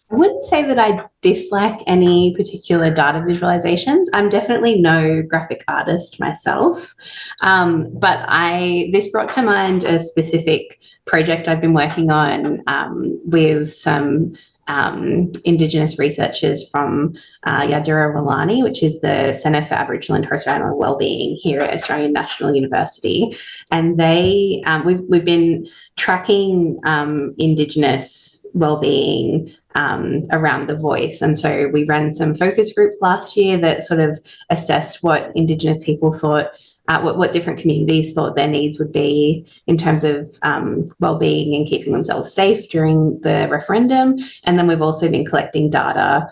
I wouldn't say that I dislike any particular data visualizations. I'm definitely no graphic artist myself, but this brought to mind a specific project I've been working on with some Indigenous researchers from Yadura Walani, which is the Centre for Aboriginal and Torres Strait Islander Wellbeing here at Australian National University, and we've been tracking Indigenous wellbeing around the voice. And so we ran some focus groups last year that sort of assessed what Indigenous people thought, what different communities thought their needs would be in terms of well-being and keeping themselves safe during the referendum. And then we've also been collecting data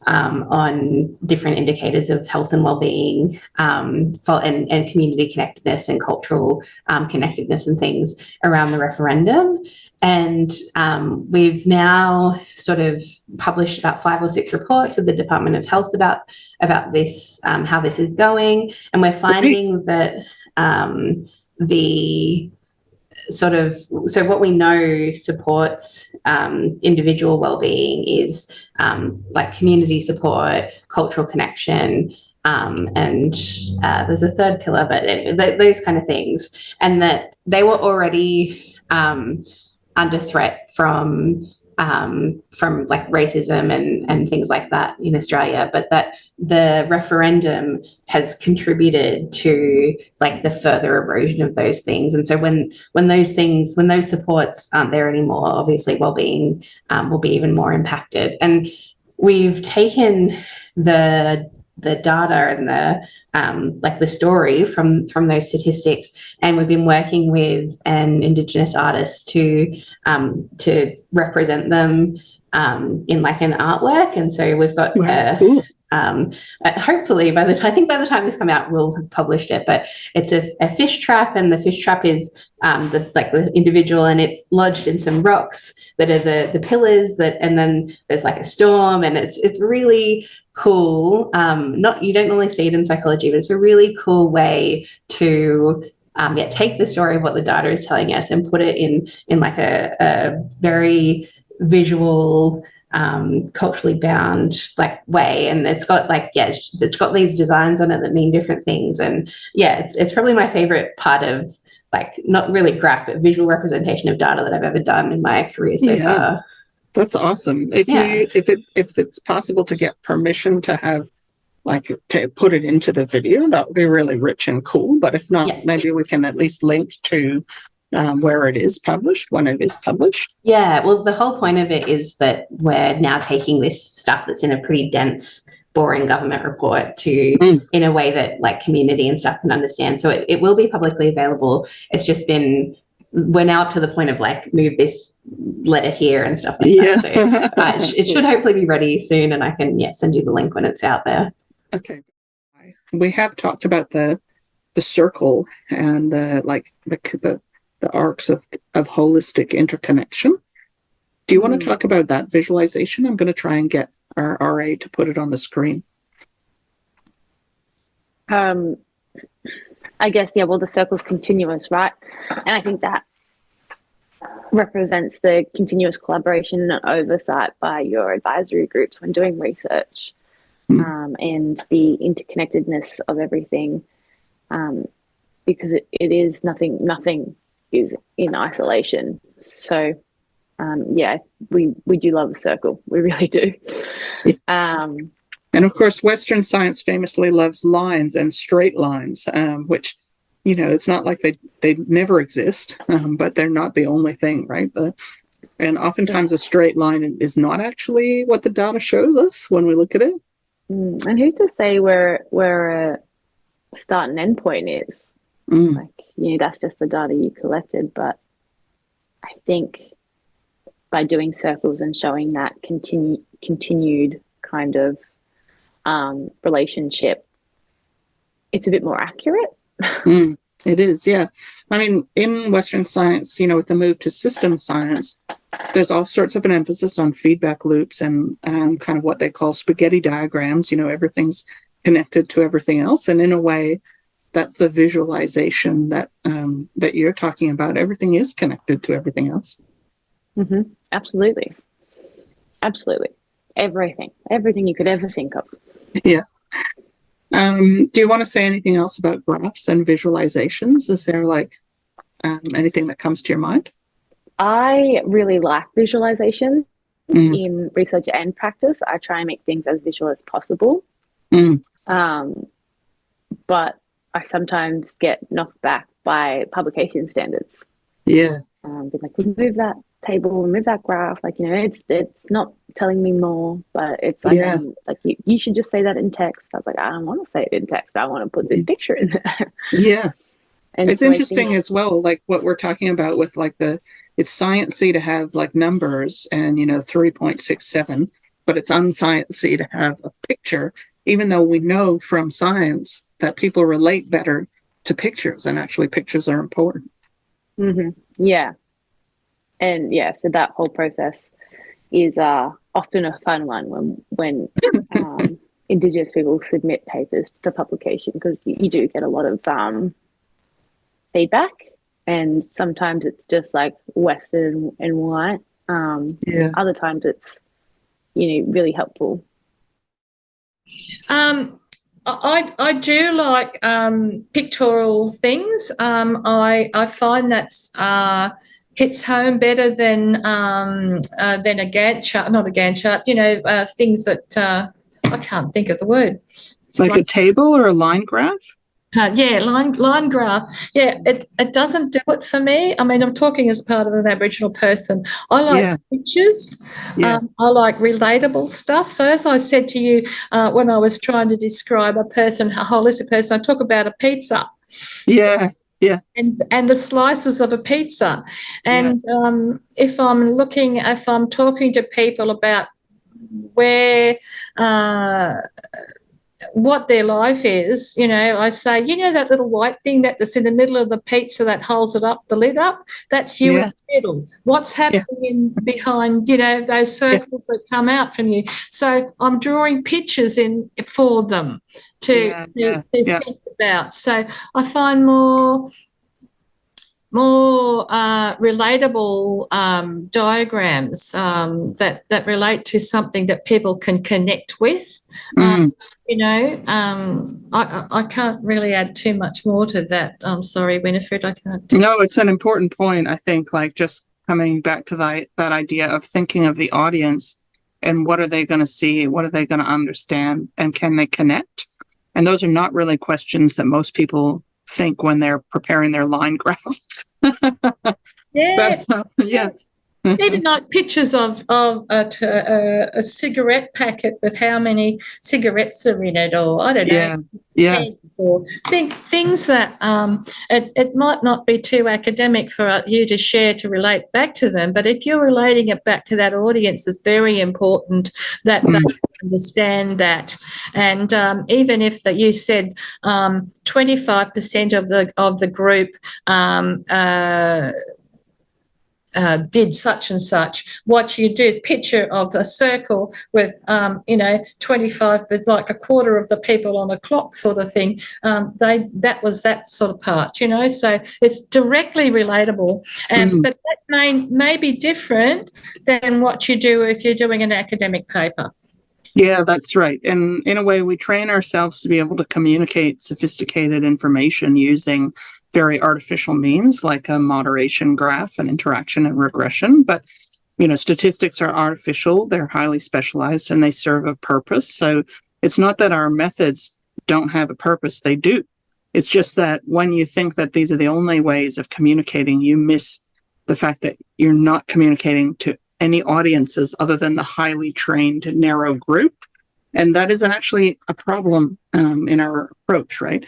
on different indicators of health and well-being and community connectedness and cultural connectedness and things around the referendum. And we've now sort of published about 5 or 6 reports with the Department of Health about this, how this is going. And we're finding that so what we know supports individual well-being is like community support, cultural connection, and there's a third pillar, but anyway, those kind of things. And that they were already under threat from like racism and things like that in Australia, but that the referendum has contributed to like the further erosion of those things. And so when those supports aren't there anymore, obviously well-being will be even more impacted. And we've taken the data and the story from those statistics, and we've been working with an Indigenous artist to represent them in like an artwork. And so we've got cool. Hopefully by the time this comes out, we'll have published it, but it's a fish trap, and the fish trap is the individual, and it's lodged in some rocks that are the pillars and then there's like a storm, and it's really cool. You don't normally see it in psychology, but it's a really cool way to take the story of what the data is telling us and put it in like a very visual, culturally bound like way. And it's got these designs on it that mean different things. And it's probably my favorite part of like not really graph but visual representation of data that I've ever done in my career so far. That's awesome. If it's possible to get permission to have to put it into the video, that would be really rich and cool. But if not, maybe we can at least link to where it is published, when it is published. Yeah, well, the whole point of it is that we're now taking this stuff that's in a pretty dense, boring government report in a way that like community and stuff can understand. So it will be publicly available. It's just we're now up to the point of like move this letter here and stuff like that. So it should hopefully be ready soon, and I can send you the link when it's out there. Okay. We have talked about the circle and the arcs of holistic interconnection. Do you want to talk about that visualization? I'm going to try and get our RA to put it on the screen. I guess, well, the circle's continuous, right? And I think that represents the continuous collaboration and oversight by your advisory groups when doing research, and the interconnectedness of everything, because it is nothing is in isolation. So we do love the circle. We really do. And of course, Western science famously loves lines and straight lines, which, it's not like they never exist, but they're not the only thing, right? And oftentimes a straight line is not actually what the data shows us when we look at it. And who's to say where a start and end point is? That's just the data you collected. But I think by doing circles and showing that continued kind of relationship, it's a bit more accurate. It is, yeah. I mean, in Western science, with the move to system science, there's all sorts of an emphasis on feedback loops and kind of what they call spaghetti diagrams. Everything's connected to everything else. And in a way, that's the visualization that you're talking about. Everything is connected to everything else. Absolutely. everything you could ever think of. Yeah. Do you want to say anything else about graphs and visualizations? Is there like anything that comes to your mind? I really like visualization in research and practice. I try and make things as visual as possible. But I sometimes get knocked back by publication standards. Yeah. Be like, remove that table, remove that graph. Like, you know, it's not telling me more, but it's like, like you should just say that in text. I was like, I don't want to say it in text. I want to put this picture in there. Yeah. And it's so interesting as well, like what we're talking about with like it's sciencey to have like numbers and, you know, 3.67, but it's unsciencey to have a picture, even though we know from science that people relate better to pictures, and actually pictures are important. Yeah. And yeah, so that whole process is often a fun one when Indigenous people submit papers for publication, because you do get a lot of feedback, and sometimes it's just like Western and white. Other times it's, you know, really helpful. I do like pictorial things. I find that's hits home better than a Gantt chart, not a Gantt chart. You know, things that I can't think of the word. It's like a table or a line graph. Yeah, line graph. Yeah, it doesn't do it for me. I mean, I'm talking as part of an Aboriginal person. I like pictures. I like relatable stuff. So as I said to you when I was trying to describe a holistic person, I talk about a pizza. Yeah. Yeah. And the slices of a pizza. And if I'm talking to people about where what their life is, you know, I say, you know, that little white thing that's in the middle of the pizza that holds it up, the lid up, that's you in the middle. What's happening behind, you know, those circles that come out from you? So I'm drawing pictures in for them to think about. So I find more relatable diagrams that relate to something that people can connect with. You know, I can't really add too much more to that. I'm sorry, Winifred, I can't. No, it's an important point. I think, like, just coming back to that idea of thinking of the audience and what are they going to see, what are they going to understand, and can they connect? And those are not really questions that most people think when they're preparing their line graph. Even like pictures of a cigarette packet with how many cigarettes are in it, or I don't know, or things that it might not be too academic for you to share to relate back to them, but if you're relating it back to that audience, it's very important that they understand that. And even if that you said 25% of the group did such and such, what you do, picture of a circle with, 25, but like a quarter of the people on a clock sort of thing, that was that sort of part, you know, so it's directly relatable. But that may be different than what you do if you're doing an academic paper. Yeah, that's right. And in a way, we train ourselves to be able to communicate sophisticated information using very artificial means like a moderation graph and interaction and regression. But, you know, statistics are artificial, they're highly specialized, and they serve a purpose. So it's not that our methods don't have a purpose, they do. It's just that when you think that these are the only ways of communicating, you miss the fact that you're not communicating to any audiences other than the highly trained narrow group. And that isn't actually a problem in our approach, right?